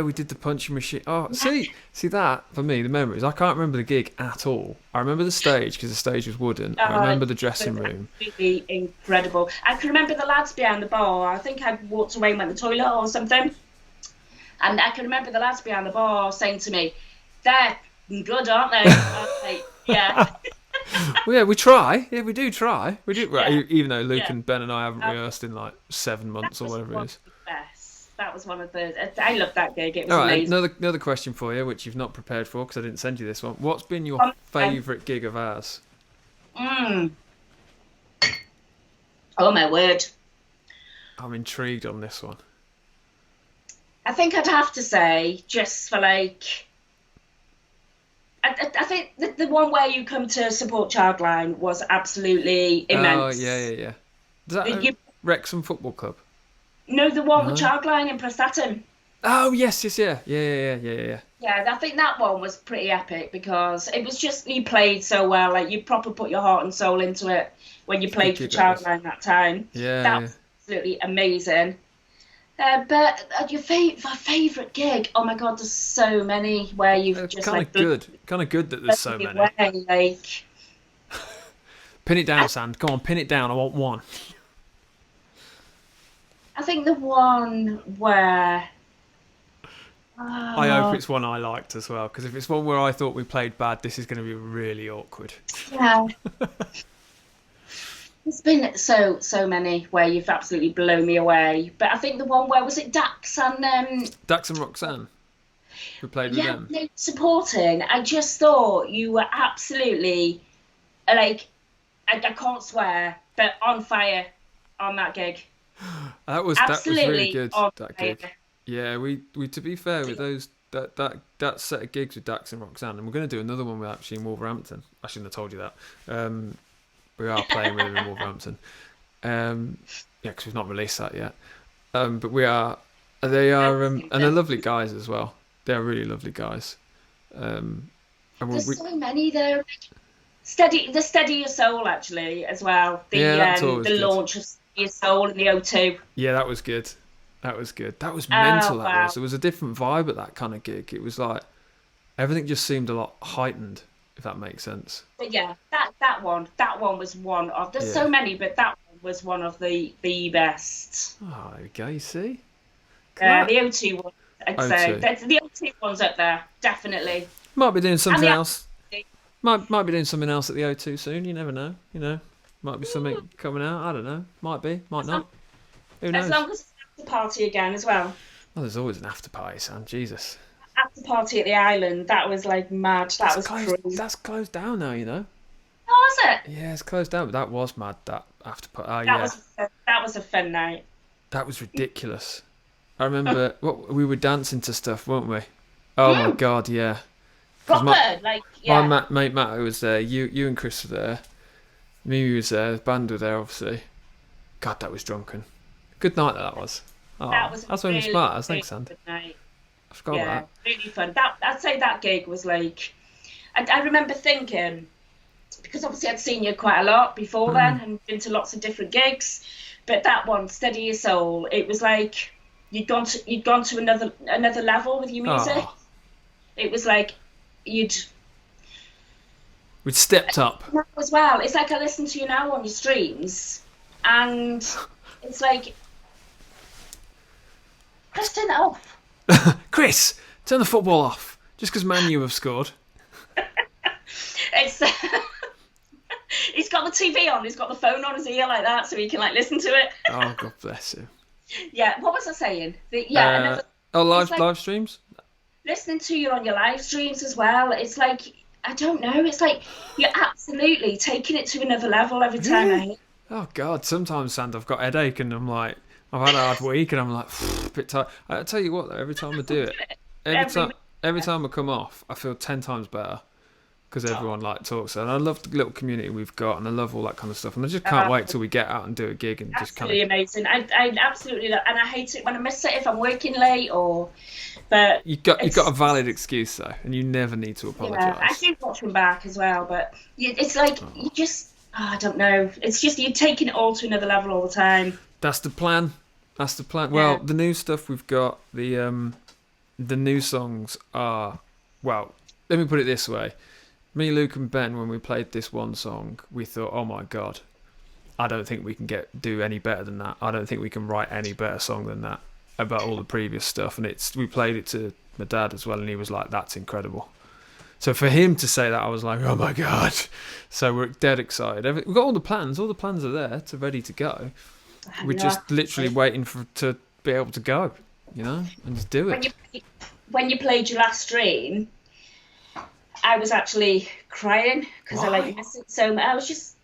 We did the punching machine. Oh, see that, for me, the memories. I can't remember the gig at all. I remember the stage because the stage was wooden. I remember the dressing room. Absolutely incredible. I can remember the lads behind the bar. I think I walked away and went to the toilet or something. And I can remember the lads behind the bar saying to me, they're good, aren't they? I was like, yeah. Well, yeah, we try. Yeah, we do try. We do. Right, Yeah. even though Luke and Ben and I haven't rehearsed in like 7 months or whatever it is. That was one of the... I loved that gig. It was All right, amazing. another question for you, which you've not prepared for because I didn't send you this one. What's been your favourite gig of ours? Oh, my word. I'm intrigued on this one. I think I'd have to say, just for like... I think the one where you come to support Childline was absolutely immense. Oh, yeah. Is that You- Wrexham Football Club? No, the one No? with Childline in Prestatyn. Oh yes, yeah. Yeah, I think that one was pretty epic because it was just you played so well. Like you proper put your heart and soul into it when you played for gig, that was. Childline that time. Yeah, That yeah. was absolutely amazing. But your favourite gig? Oh my God, there's so many where you've just Kind like of good. Kind of good that there's so blown many. me away. Like Pin it down, Sand. Come on, pin it down. I want one. I think the one where. I hope it's one I liked as well, because if it's one where I thought we played bad, this is going to be really awkward. Yeah. There's been so many where you've absolutely blown me away. But I think the one where was it Dax and Dax and Roxanne, we played with them. no, supporting. I just thought you were absolutely like I can't swear, but on fire on that gig. That was Absolutely really good. on That fire. gig. Yeah, we to be fair with those that set of gigs with Dax and Roxanne, and we're going to do another one with actually in Wolverhampton. I shouldn't have told you that. We are playing with them in Wolverhampton. Yeah, because we've not released that yet. But we are. They are, and they're lovely guys as well. They're really lovely guys. And There's so many there. The Steady Your Soul actually as well. That's always The good. launch of Steady Your Soul and the O2. Yeah, that was good. That was good. That was mental. That wow. was. There was a different vibe at that kind of gig. It was like everything just seemed a lot heightened, if that makes sense. But yeah, that one was one of. There's so many, but that one was one of the best. Oh, there we go. You see. The O2 one, I'd say. The O2 one's up there, definitely. Might be doing something else. Might be doing something else at the O2 soon. You never know. Might be something coming out. I don't know. Might be. Might not. Who knows? As long as it's an after party again as well. Well, there's always an after party, Sam. Jesus. After party at the island, that was like mad. That was crazy. That's closed down now, you know. Oh, was it? Yeah, it's closed down, but that was mad. That after party. That was a fun night. That was ridiculous. I remember we were dancing to stuff, weren't we? Oh my God, yeah. Proper, My mate Matt was there. You and Chris were there. Mimi was there. The band were there, obviously. God, that was drunken. Good night that was. Oh, that's when you're smart. Thanks, Sand. Night. I forgot about that. Really fun. I'd say that gig was like. I remember thinking, because obviously I'd seen you quite a lot before then and been to lots of different gigs, but that one, Steady Your Soul, it was like you'd gone to another level with your music. Oh. It was like we'd stepped up as well. It's like I listen to you now on your streams, and it's like Chris, turn it off. Chris, turn the football off. Just because Man U have scored. It's he's got the TV on. He's got the phone on his ear like that, so he can like listen to it. Oh, God bless him. Yeah. What was I saying? Live streams. Listening to you on your live streams as well. It's like I don't know. It's like you're absolutely taking it to another level every time. I Oh God, sometimes, Sand, I've got a headache and I'm like, I've had a hard week and I'm like, a bit tired. I tell you what though, every time I do it, every time I come off, I feel 10 times better because everyone like talks. And I love the little community we've got, and I love all that kind of stuff. And I just can't wait till we get out and do a gig and just kind of amazing. I absolutely love, and I hate it when I miss it if I'm working late or. But you got a valid excuse though, and you never need to apologise. Yeah, I do watch them back as well, but it's like you just. I don't know. It's just you're taking it all to another level all the time. That's the plan. That's the plan. Well, the new stuff we've got, the new songs are, well, let me put it this way. Me, Luke and Ben, when we played this one song, we thought, oh my God, I don't think we can do any better than that. I don't think we can write any better song than that about all the previous stuff. And we played it to my dad as well, and he was like, that's incredible. So for him to say that, I was like, oh my God. So we're dead excited. We've got all the plans. All the plans are there, ready to go. We're just literally waiting to be able to go, and just do it. When you played your last stream, I was actually crying because I miss it so much. I was just,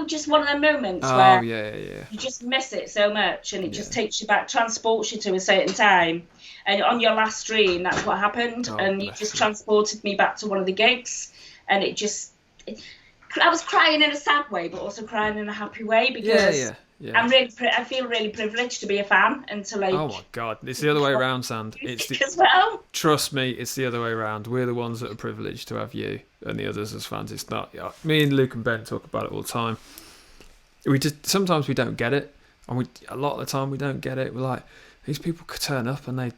just one of them moments where you just miss it so much, and it just takes you back, transports you to a certain time. And on your last stream, that's what happened, and you just transported me back to one of the gigs, and I was crying in a sad way, but also crying in a happy way because Yeah. I feel really privileged to be a fan and to like. Oh my God, it's the other way around, Sand. It's as well. Trust me, it's the other way around. We're the ones that are privileged to have you, and the others as fans. It's not. Me and Luke and Ben talk about it all the time. Sometimes we don't get it, and a lot of the time we don't get it. We're like, these people could turn up and they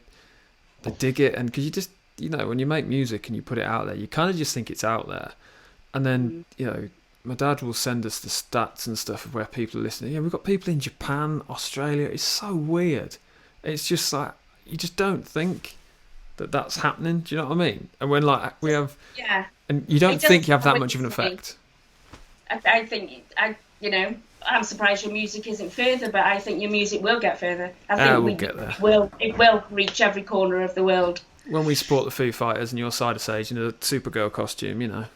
dig it, and because you just when you make music and you put it out there, you kind of just think it's out there, and then my dad will send us the stats and stuff of where people are listening. Yeah, we've got people in Japan, Australia. It's so weird. It's just like you just don't think that that's happening. Do you know what I mean? And when we have, and you don't think you have that much of an effect. I think I'm surprised your music isn't further, but I think your music will get further. I think we'll get there. It will reach every corner of the world. When we support the Foo Fighters and you're side of stage in a Supergirl costume,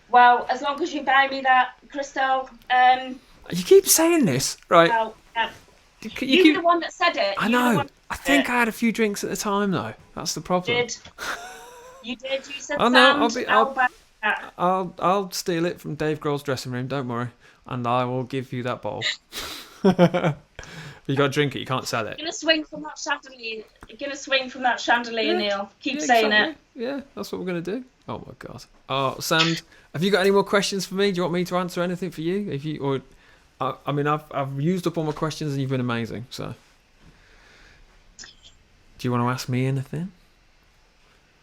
Well, as long as you buy me that, Crystal. You keep saying this, right? Well, you're the one that said it. I know. I think I had a few drinks at the time, though. That's the problem. You did. You said. Oh no, I'll steal it from Dave Grohl's dressing room. Don't worry, and I will give you that bowl. You got to drink it. You can't sell it. You're gonna swing from that chandelier. Neil. Keep saying it. Yeah, that's what we're gonna do. Oh my God. Oh, Sand, have you got any more questions for me? Do you want me to answer anything for you? I've used up all my questions and you've been amazing. So, do you want to ask me anything?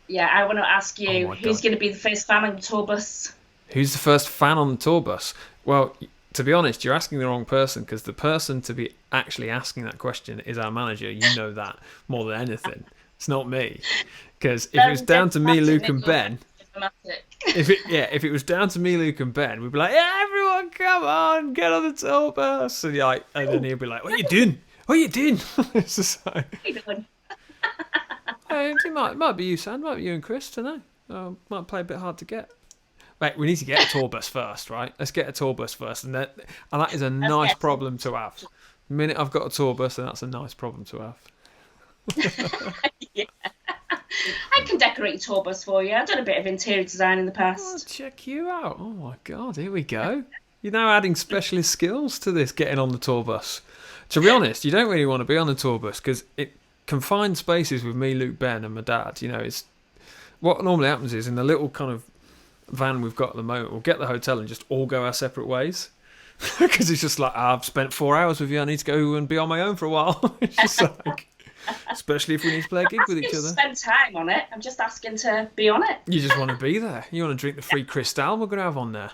Yeah, I want to ask you, who's going to be the first fan on the tour bus? Who's the first fan on the tour bus? Well, to be honest, you're asking the wrong person, because the person to be actually asking that question is our manager. You know that more than anything. It's not me. Because if it was down to me, Luke and Ben, if it was down to me, Luke and Ben, we'd be like, yeah, everyone, come on, get on the tour bus. And then he'll be like, what are you doing? What are you doing? It's just like, what are you doing? It might be you, Sam. Might be you and Chris. I don't know. Might play a bit hard to get. Wait, we need to get a tour bus first, right? Let's get a tour bus first, and that is a nice problem to have. The minute I've got a tour bus, then that's a nice problem to have. Yeah. I can decorate a tour bus for you. I've done a bit of interior design in the past. Oh, check you out. Oh my God, here we go. You're now adding specialist skills to this, getting on the tour bus. To be honest, you don't really want to be on the tour bus because it confined spaces with me, Luke, Ben, and my dad. It's what normally happens is in the little kind of van we've got at the moment, we'll get the hotel and just all go our separate ways because it's just like, I've spent 4 hours with you. I need to go and be on my own for a while. It's just like, especially if we need to play a gig with each other. Spend time on it. I'm just asking to be on it. You just want to be there. You want to drink the free Cristal we're going to have on there.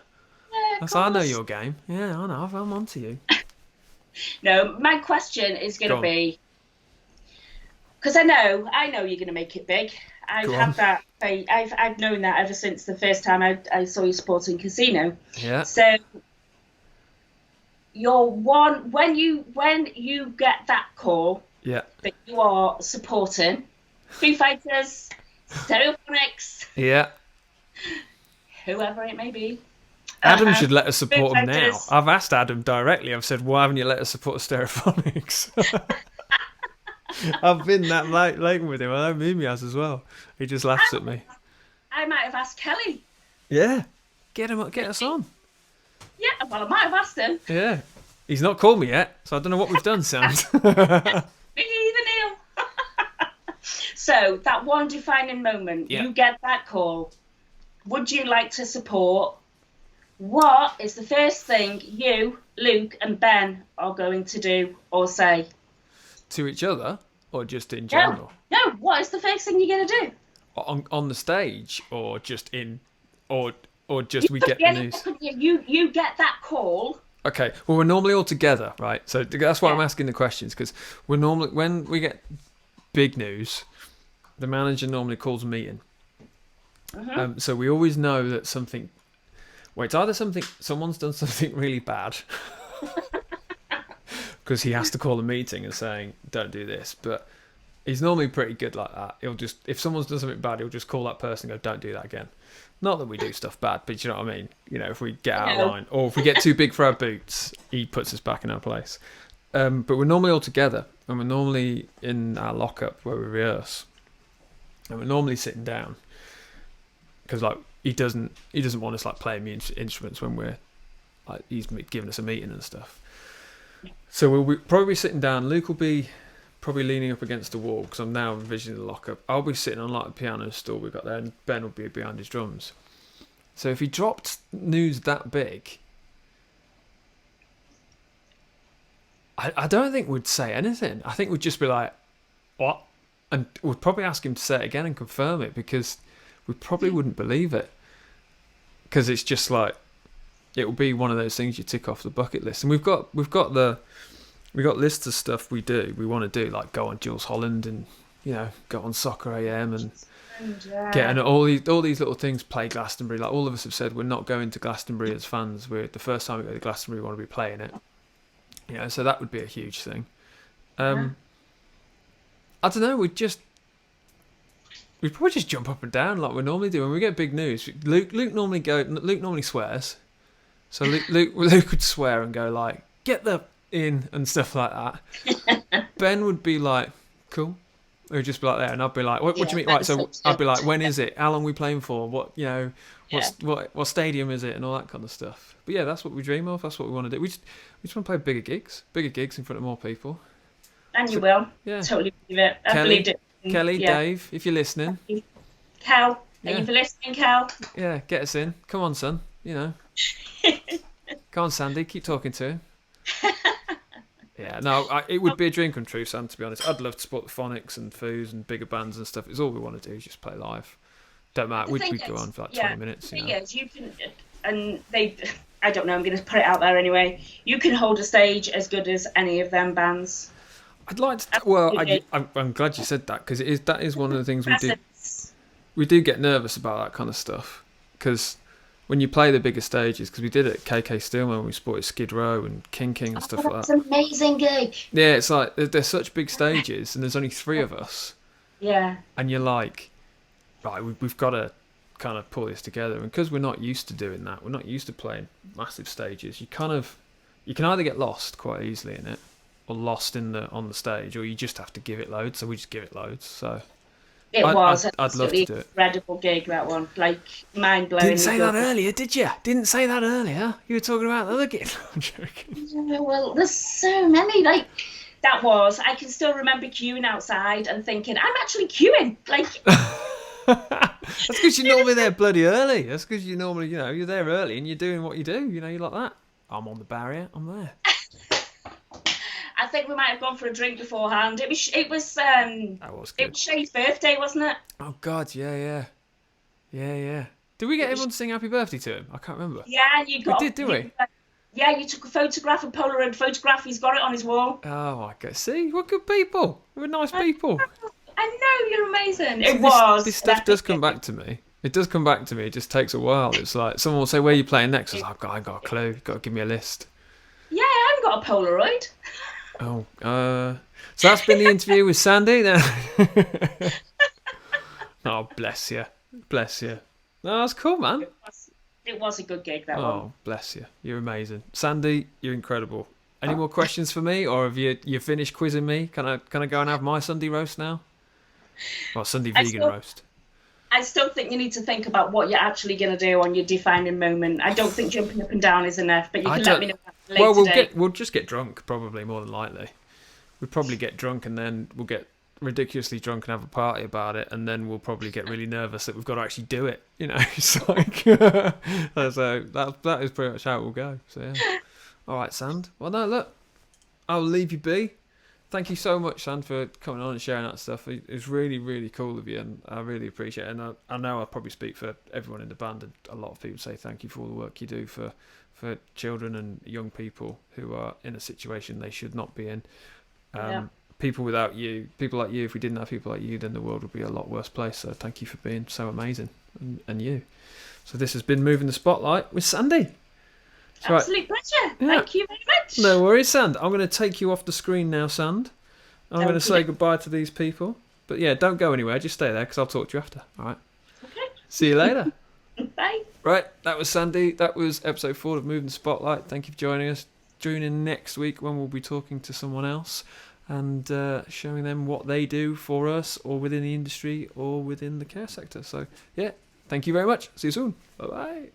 Yeah, that's I know your game. Yeah, I know. I'm on to you. No, my question is going to be, because I know you're going to make it big. I've had that. I've known that ever since the first time I saw you supporting Casino. Yeah. So when you get that call. Yeah. That you are supporting Foo Fighters, Stereophonics. Yeah. Whoever it may be. Adam should let us support them now. I've asked Adam directly. I've said, why haven't you let us support Stereophonics? I've been that late with him. I know Mimi has as well. He just laughs at me. I might have asked Kelly. Yeah. Get us on. Yeah, well, I might have asked him. Yeah. He's not called me yet, so I don't know what we've done, Sam. Me either, Neil. So, that one defining moment, you get that call. Would you like to support? What is the first thing you, Luke, and Ben are going to do or say? To each other, or just in general? No. What is the first thing you're going to do? On the stage, or just or just we get the news? You get that call. Okay, well, we're normally all together, right? So that's why I'm asking the questions, because we're normally, when we get big news, the manager normally calls a meeting. So we always know that something. Well, it's either someone's done something really bad, because he has to call a meeting and saying, "Don't do this." But he's normally pretty good like that. He'll just, if someone's done something bad, he'll just call that person and go, "Don't do that again." Not that we do stuff bad, but you know what I mean. If we get out of line, or if we get too big for our boots, he puts us back in our place. But we're normally all together, and we're normally in our lockup where we rehearse, and we're normally sitting down, because he doesn't want us playing instruments when we're he's giving us a meeting and stuff. So we'll probably be sitting down. Luke will be probably leaning up against the wall because I'm now envisioning the lockup. I'll be sitting on like a piano stool we've got there, and Ben will be behind his drums. So if he dropped news that big, I don't think we'd say anything. I think we'd just be like, what? And we'd probably ask him to say it again and confirm it, because we probably wouldn't believe it. Because it's just like, it will be one of those things you tick off the bucket list. And we've got lists of stuff we want to do, like go on Jules Holland and, you know, go on Soccer AM and get all these little things, play Glastonbury. Like all of us have said, we're not going to Glastonbury as fans. We're the first time we go to Glastonbury, we want to be playing it. You know, so that would be a huge thing. I don't know. We'd probably just jump up and down like we normally do when we get big news. Luke normally swears, so Luke would swear and go like, "Get the in" and stuff like that. Ben would be like, "Cool." He would just be like there, and I'd be like, "What do you mean?" Right, so I'd be like, "When is it? How long are we playing for? What, you know, what stadium is it, and all that kind of stuff." But yeah, that's what we dream of. That's what we want to do. We just want to play bigger gigs in front of more people. And you will. Yeah. Totally believe it. I believed it. Kelly, Dave, if you're listening. Cal, thank you for listening, Cal. Yeah, get us in. Come on, son. You know. Come on, Sandy. Keep talking to him. Yeah, no, it would be a dream come true, Sam, to be honest. I'd love to support the Phonics and Foos and bigger bands and stuff. It's all we want to do is just play live. Don't matter. We'd go on for like 20 minutes. The thing is, you can, and I don't know, I'm going to put it out there anyway. You can hold a stage as good as any of them bands. I'd like to. Well, I'm glad you said that, because that is one of the things we do. We do get nervous about that kind of stuff, because when you play the bigger stages, because we did it at KK Steelman when we supported Skid Row and King and stuff like that. It's an amazing gig. Yeah, it's like they're such big stages, and there's only 3 of us. Yeah. And you're like, right, we've got to kind of pull this together, and because we're not used to doing that, we're not used to playing massive stages. You can either get lost quite easily in it, or lost on the stage, or you just have to give it loads. So we just give it loads. So I'd love to do it. Incredible gig, that one, like mind blowing. Didn't say that earlier, did you? Didn't say that earlier. You were talking about the other gig. I'm joking. Yeah, well, there's so many. Like that was. I can still remember queuing outside and thinking, I'm actually queuing. Like. That's because you're normally there bloody early. That's because you normally, you're there early and you're doing what you do. You're like that. I'm on the barrier. I'm there. I think we might have gone for a drink beforehand. It was that was good. It was Shay's birthday, wasn't it? Oh God, yeah. Did we get everyone to sing happy birthday to him? I can't remember. Yeah, we did we? Yeah, you took a photograph, a Polaroid photograph. He's got it on his wall. Oh my God! See, we're good people. We're nice people. I know, you're amazing. This stuff does come back to me. It does come back to me. It just takes a while. It's like someone will say, "Where are you playing next?" I was like, "I got a clue. You've got to give me a list." Yeah, I haven't got a Polaroid. Oh, so that's been the interview with Sandy then. Oh, bless you. No, that's cool, man. It was a good gig, that one. Oh, bless you. You're amazing. Sandy, you're incredible. Any more questions for me, or have you finished quizzing me? Can I go and have my Sunday roast now? Well, Sunday vegan roast. I still think you need to think about what you're actually going to do on your defining moment. I don't think jumping up and down is enough, but you can let me know later today. We'll just get drunk, probably, more than likely. We'll probably get drunk, and then we'll get ridiculously drunk and have a party about it, and then we'll probably get really nervous that we've got to actually do it. It's like... so that is pretty much how it will go. So, yeah. All right, Sand. Well, no, look. I'll leave you be. Thank you so much, Sand, for coming on and sharing that stuff. It's really, really cool of you, and I really appreciate it. And I know I probably speak for everyone in the band, and a lot of people say thank you for all the work you do for children and young people who are in a situation they should not be in. People like you, if we didn't have people like you, then the world would be a lot worse place. So thank you for being so amazing, and you. So this has been Moving the Spotlight with Sandy. Absolute pleasure. Yeah. Thank you very much. No worries, Sand. I'm going to take you off the screen now, Sand. I'm going to say goodbye to these people. But yeah, don't go anywhere. Just stay there, because I'll talk to you after. All right. Okay. See you later. Bye. Right, that was Sandy. That was episode 4 of Moving the Spotlight. Thank you for joining us. Tune in next week when we'll be talking to someone else and showing them what they do for us, or within the industry, or within the care sector. So yeah, thank you very much. See you soon. Bye-bye.